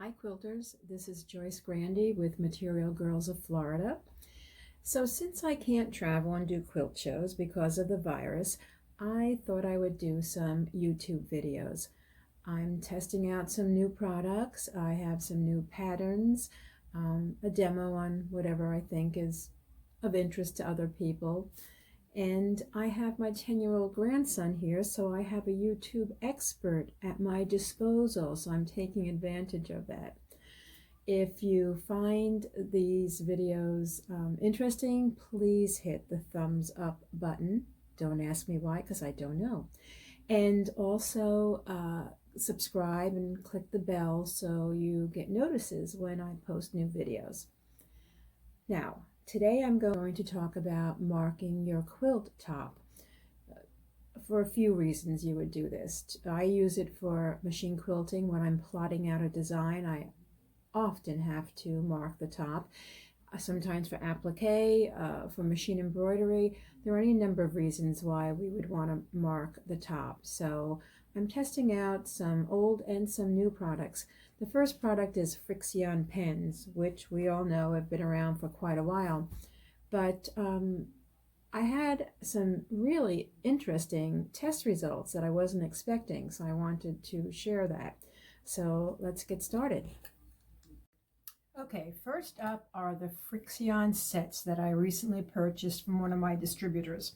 Hi quilters, this is Joyce Grandy with Material Girls of Florida. So since I can't travel and do quilt shows because of the virus, I thought I would do some YouTube videos. I'm testing out some new products. I have some new patterns, a demo on whatever I think is of interest to other people. And I have my 10-year-old grandson here, so I have a YouTube expert at my disposal, so I'm taking advantage of that. If you find these videos interesting, please hit the thumbs up button. Don't ask me why, because I don't know. And also subscribe and click the bell so you get notices when I post new videos. Now, today I'm going to talk about marking your quilt top. For a few reasons you would do this. I use it for machine quilting. When I'm plotting out a design, I often have to mark the top. Sometimes for applique, for machine embroidery. There are any number of reasons why we would want to mark the top. So I'm testing out some old and some new products. The first product is Frixion pens, which we all know have been around for quite a while. But I had some really interesting test results that I wasn't expecting, so I wanted to share that. So let's get started. Okay, first up are the Frixion sets that I recently purchased from one of my distributors.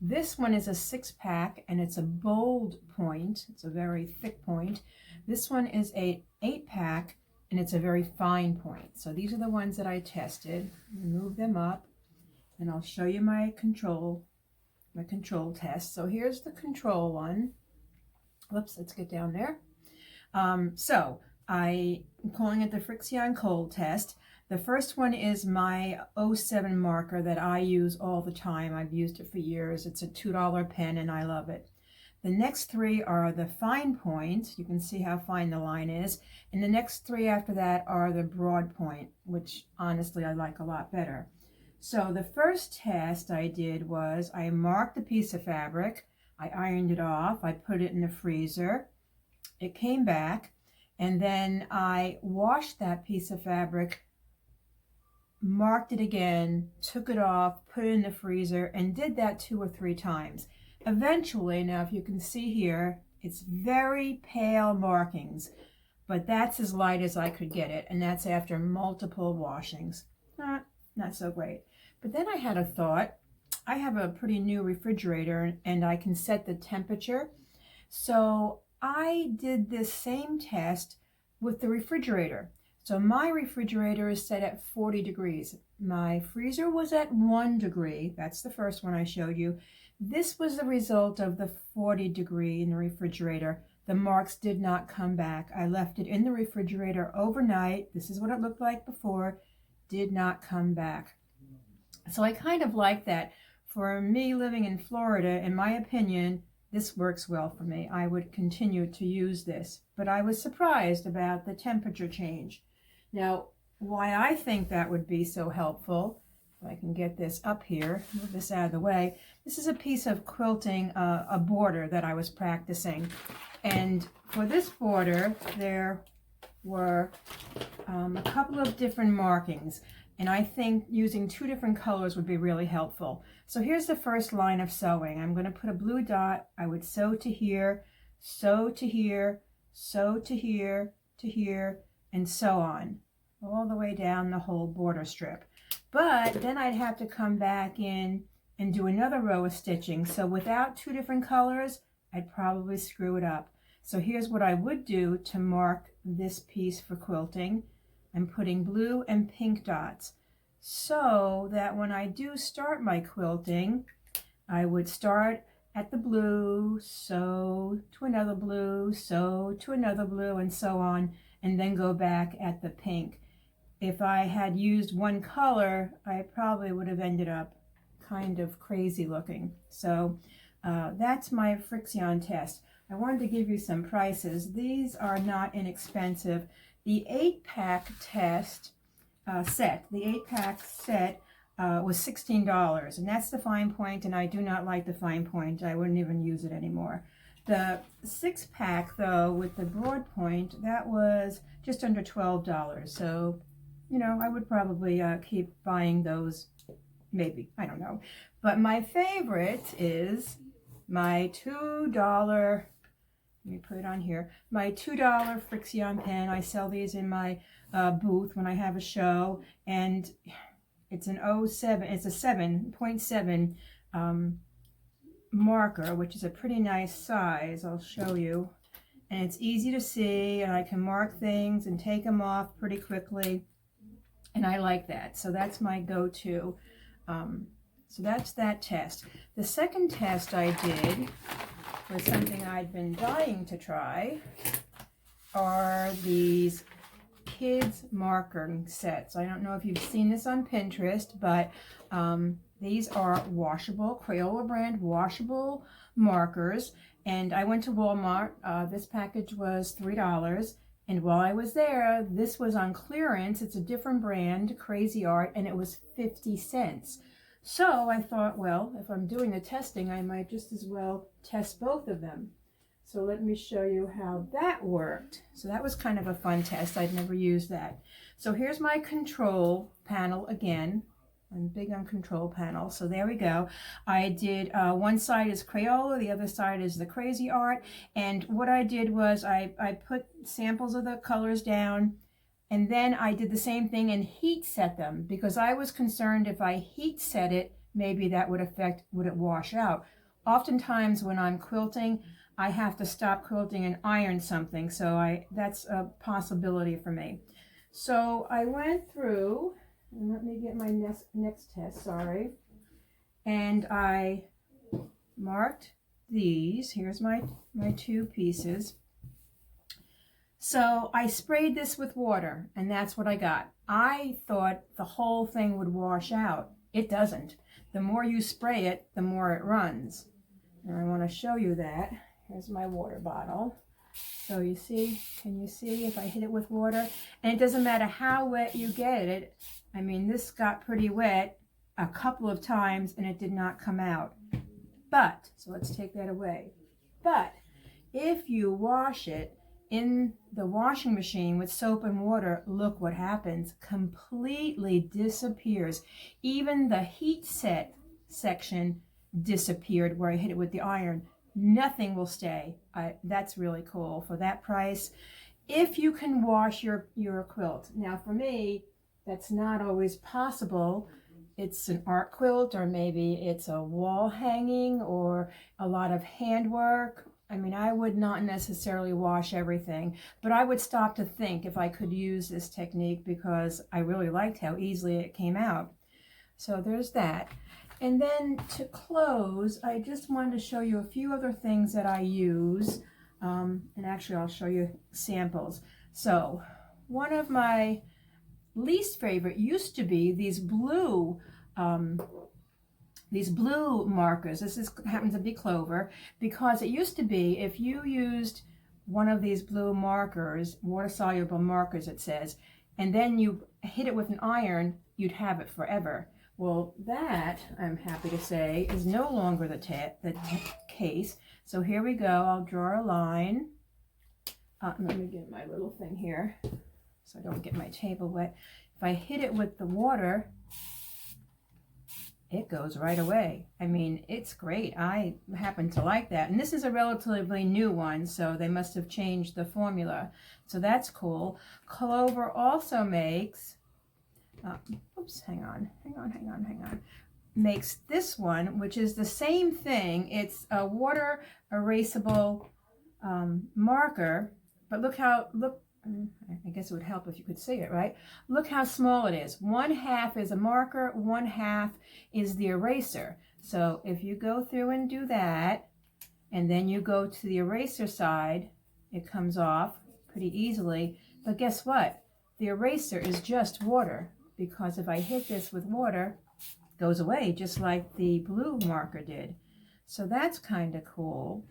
This one is a 6-pack and it's a bold point. It's a very thick point. This one is a 8-pack and it's a very fine point. So these are the ones that I tested. Move them up and I'll show you my control test. So here's the control one. Whoops, let's get down there. I'm calling it the Frixion cold test. The first one is my 07 marker that I use all the time. I've used it for years. It's a $2 pen and I love it. The next three are the fine point. You can see how fine the line is. And the next three after that are the broad point, which honestly I like a lot better. So the first test I did was I marked a piece of fabric. I ironed it off. I put it in the freezer. It came back. And then I washed that piece of fabric, marked it again, took it off, put it in the freezer, and did that 2 or 3 times. Eventually, now if you can see here, it's very pale markings, but that's as light as I could get it, and that's after multiple washings. Not so great. But then I had a thought. I have a pretty new refrigerator, and I can set the temperature. So I did this same test with the refrigerator. So my refrigerator is set at 40 degrees. My freezer was at 1 degree. That's the first one I showed you. This was the result of the 40 degree in the refrigerator. The marks did not come back. I left it in the refrigerator overnight. This is what it looked like before. Did not come back. So I kind of like that. For me living in Florida, in my opinion, this works well for me. I would continue to use this, but I was surprised about the temperature change. Now, why I think that would be so helpful, if I can get this up here, move this out of the way. This is a piece of quilting, a border that I was practicing. And for this border, there were a couple of different markings. And I think using 2 different colors would be really helpful. So here's the first line of sewing. I'm going to put a blue dot. I would sew to here, sew to here, sew to here, to here, and so on, all the way down the whole border strip. But then I'd have to come back in and do another row of stitching. So without 2 different colors, I'd probably screw it up. So here's what I would do to mark this piece for quilting. I'm putting blue and pink dots so that when I do start my quilting, I would start at the blue, sew to another blue, sew to another blue, and so on, and then go back at the pink. If I had used one color, I probably would have ended up kind of crazy looking. So that's my Frixion test. I wanted to give you some prices. These are not inexpensive. The 8-pack set was $16, and that's the fine point, and I do not like the fine point. I wouldn't even use it anymore. The 6-pack though with the broad point, that was just under $12. So, you know, I would probably keep buying those, maybe, I don't know. But my favorite is my $2, let me put it on here, my $2 Frixion pen. I sell these in my booth when I have a show, and it's an 07, it's a 7.7 marker, which is a pretty nice size. I'll show you. And it's easy to see, and I can mark things and take them off pretty quickly, and I like that. So that's my go-to. So that's that test. The second test I did was something I'd been dying to try, are these kids marker sets. I don't know if you've seen this on Pinterest, but these are washable, Crayola brand washable markers. And I went to Walmart. This package was $3. And while I was there, this was on clearance. It's a different brand, Crazy Art, and it was 50 cents. So I thought, well, if I'm doing the testing, I might just as well test both of them. So let me show you how that worked. So that was kind of a fun test. I'd never used that. So here's my control panel again. I'm big on control panel. So there we go. I did, one side is Crayola, the other side is the Crazy Art. And what I did was I put samples of the colors down, and then I did the same thing and heat set them, because I was concerned if I heat set it, maybe that would would it wash out. Oftentimes when I'm quilting, I have to stop quilting and iron something. So that's a possibility for me. So I went through, and let me get my next test, sorry. And I marked these. Here's my two pieces. So I sprayed this with water, and that's what I got. I thought the whole thing would wash out. It doesn't. The more you spray it, the more it runs. And I want to show you that. Here's my water bottle. So you see, can you see if I hit it with water? And it doesn't matter how wet you get it. I mean, this got pretty wet a couple of times and it did not come out. But, so let's take that away. But if you wash it in the washing machine with soap and water, look what happens. Completely disappears. Even the heat set section disappeared where I hit it with the iron. Nothing will stay. That's really cool for that price. If you can wash your quilt. Now for me, that's not always possible. It's an art quilt, or maybe it's a wall hanging, or a lot of handwork. I mean, I would not necessarily wash everything, but I would stop to think if I could use this technique, because I really liked how easily it came out. So there's that. And then to close, I just wanted to show you a few other things that I use. And actually, I'll show you samples. So one of my least favorite used to be these blue markers. This happens to be clover, because it used to be if you used one of these blue markers, water-soluble markers it says, and then you hit it with an iron, you'd have it forever. Well, that, I'm happy to say, is no longer the case. So here we go. I'll draw a line. Let me get my little thing here so I don't get my table wet. If I hit it with the water, it goes right away. I mean, it's great. I happen to like that. And this is a relatively new one, so they must have changed the formula. So that's cool. Clover also makes... oops, hang on. Makes this one, which is the same thing. It's a water erasable marker, but look, I guess it would help if you could see it, right? Look how small it is. 1/2 is a marker, 1/2 is the eraser. So if you go through and do that, and then you go to the eraser side, it comes off pretty easily. But guess what? The eraser is just water, because if I hit this with water, it goes away just like the blue marker did. So that's kind of cool.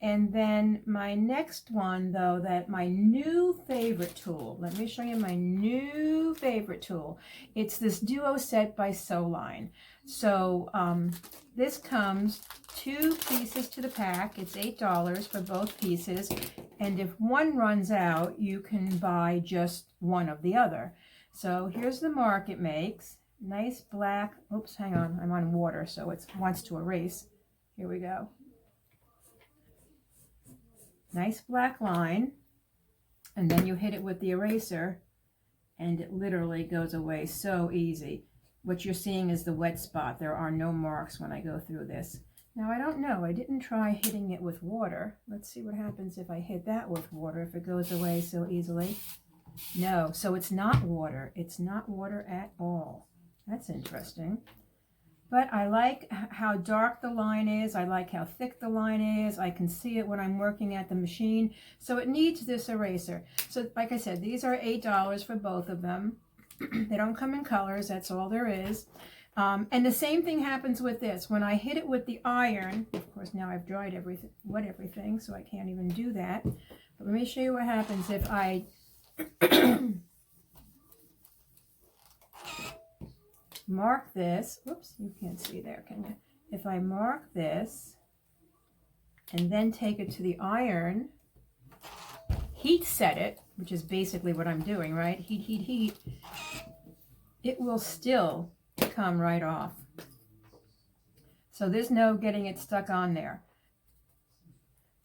And then my next one, though, my new favorite tool. Let me show you my new favorite tool. It's this duo set by Sewline. So this comes 2 pieces to the pack. It's $8 for both pieces. And if one runs out, you can buy just one of the other. So here's the mark it makes. Nice black, oops, hang on, I'm on water, so it wants to erase. Here we go. Nice black line. And then you hit it with the eraser, and it literally goes away so easy. What you're seeing is the wet spot. There are no marks when I go through this. Now, I don't know. I didn't try hitting it with water. Let's see what happens if I hit that with water, if it goes away so easily. No, so it's not water. It's not water at all. That's interesting. But I like how dark the line is. I like how thick the line is. I can see it when I'm working at the machine. So it needs this eraser. So like I said, these are $8 for both of them. They don't come in colors. That's all there is. And the same thing happens with this. When I hit it with the iron, of course now I've dried everything, wet everything, so I can't even do that. But let me show you what happens if I mark this. Whoops, you can't see there, can you? If I mark this and then take it to the iron, heat set it, which is basically what I'm doing, right? Heat, heat, heat. It will still come right off. So there's no getting it stuck on there.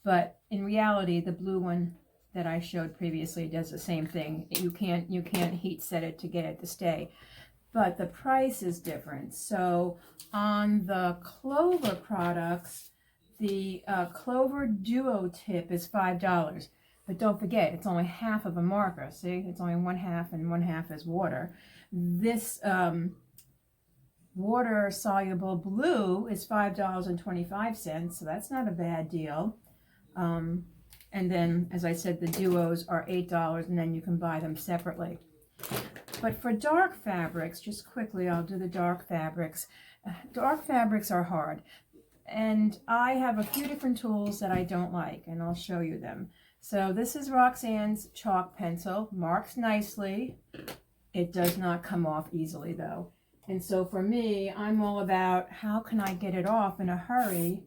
But in reality, the blue one that I showed previously does the same thing. You can't heat set it to get it to stay. But the price is different. So on the Clover products, the Clover Duo tip is $5. But don't forget, it's only half of a marker. See, it's only 1/2 and 1/2 is water. This water soluble blue is $5.25, so that's not a bad deal. And then, as I said, the duos are $8, and then you can buy them separately. But for dark fabrics, just quickly, I'll do the dark fabrics. Dark fabrics are hard, and I have a few different tools that I don't like, and I'll show you them. So this is Roxanne's chalk pencil, marks nicely. It does not come off easily though. And so for me, I'm all about how can I get it off in a hurry.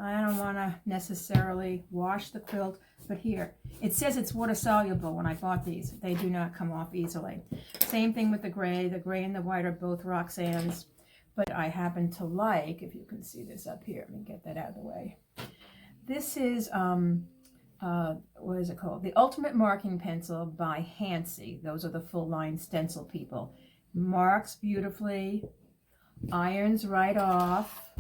I don't want to necessarily wash the quilt, but here, it says it's water soluble when I bought these. They do not come off easily. Same thing with the gray. The gray and the white are both Roxanne's, but I happen to like, if you can see this up here, let me get that out of the way. This is, what is it called? The Ultimate Marking Pencil by Hansi. Those are the full line stencil people. Marks beautifully, irons right off.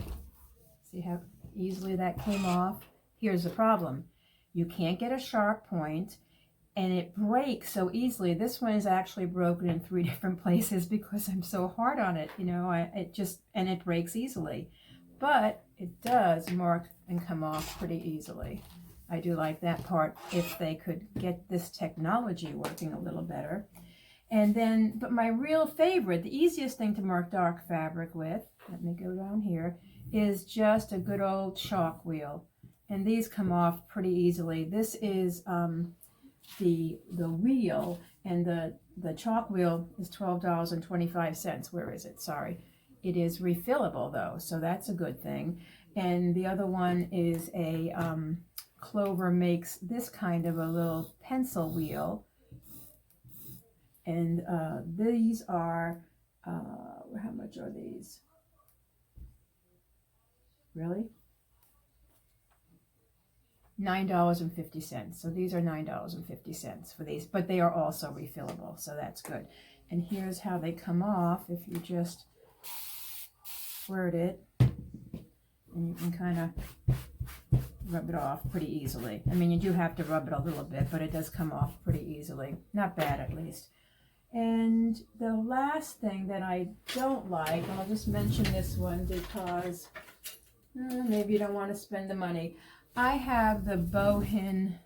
See how easily that came off? Here's the problem. You can't get a sharp point, and it breaks so easily. This one is actually broken in 3 different places because I'm so hard on it. You know, it breaks easily. But it does mark and come off pretty easily. I do like that part if they could get this technology working a little better. And then, but my real favorite, the easiest thing to mark dark fabric with, let me go down here, is just a good old chalk wheel. And these come off pretty easily. This is the wheel, and the chalk wheel is $12.25. Where is it? Sorry. It is refillable though, so that's a good thing. And the other one is a Clover makes this kind of a little pencil wheel. And these are, how much are these? Really? $9.50. So these are $9.50 for these, but they are also refillable, so that's good. And here's how they come off if you just squirt it, and you can kind of rub it off pretty easily. I mean, you do have to rub it a little bit, but it does come off pretty easily. Not bad, at least. And the last thing that I don't like, I'll just mention this one because maybe you don't want to spend the money. I have the Bohin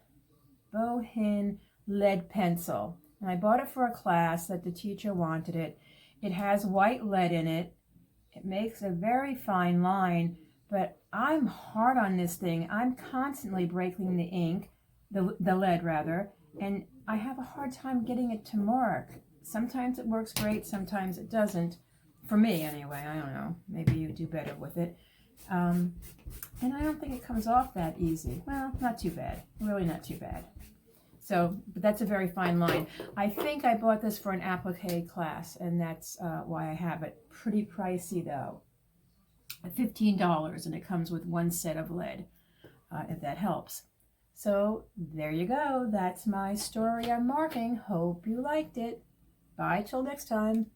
lead pencil. And I bought it for a class that the teacher wanted it. It has white lead in it. It makes a very fine line, but I'm hard on this thing. I'm constantly breaking the ink, the lead rather, and I have a hard time getting it to mark. Sometimes it works great, sometimes it doesn't. For me, anyway. I don't know. Maybe you do better with it. And I don't think it comes off that easy. Well, not too bad. Really not too bad. So, but that's a very fine line. I think I bought this for an applique class, and that's why I have it. Pretty pricey, though. $15, and it comes with one set of lead, if that helps. So, there you go. That's my story on marking. Hope you liked it. Bye till next time.